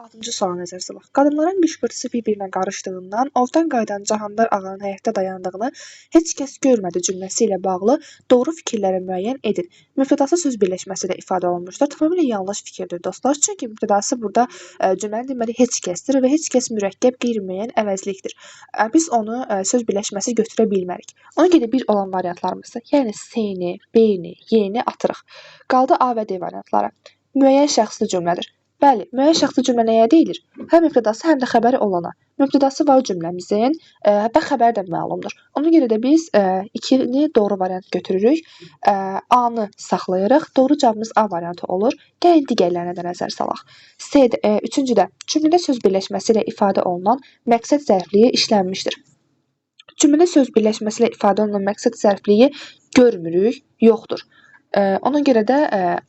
6-cı suala nəzər salaq. Qadınların qışqırtısı bir-birinə qarışdığından ovdan qayıdan Cahandar ağanın həyətdə dayandığını heç kəs görmədi cümləsi ilə bağlı doğru fikirləri müəyyən edin. Mübtədası söz birləşməsi ilə ifadə olunmuşdur. Tamamilə yanlış fikirdir dostlar. Çünki mübtədası burada cümlənin deməli heç kəsdir və heç kəs mürəkkəb qeyri-müəyyən əvəzlikdir. Biz onu söz birləşməsi götürə bilmərik. Ona görə bir olan variantlarımızda, yəni S-ni, B-ni, Y-ni atırıq. Qaldı A və D variantları. Müəyyən şəxsli cümlədir. Bəli, müəyyən şəxsli cümlə nəyə deyilir? Həm mübtədası, həm də xəbəri olana. Mübtədası var cümləmizin və xəbər də məlumdur. Ona görə də biz 2-ni doğru variant götürürük. A-nı saxlayırıq. Doğru cavabımız A variantı olur. Gəlin digərlərinə də nəzər salaq. Üçüncüdə, cümlədə söz birləşməsi ilə ifadə olunan məqsəd zərfliyi işlənmişdir. Cümlədə söz birləşməsi ilə ifadə olunan məqsəd zərfliyi görmürük, yoxdur. Ona görə də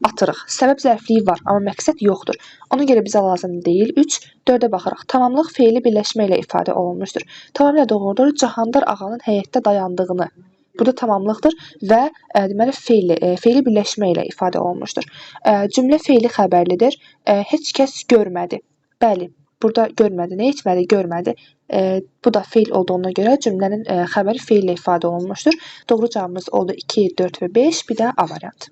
atırıq. Səbəb zərfliyi var, amma məqsəd yoxdur. Ona görə bizə lazım deyil. 3, 4-ə baxırıq. Tamamlıq feili birləşmə ilə ifadə olunmuşdur. Tamamilə doğrudur. Cahandar ağanın həyətdə dayandığını. Burada tamamlıqdır və deməli feili birləşmə ilə ifadə olunmuşdur. Cümlə feili xəbərlidir. Heç kəs görmədi. Bəli, burada görmədi. Nə etmədi? Görmədi. Bu da feil olduğuna görə cümlənin xəbəri feillə ifadə olunmuşdur. Doğru cavabımız oldu 2, 4 və 5. Bir də A variantı.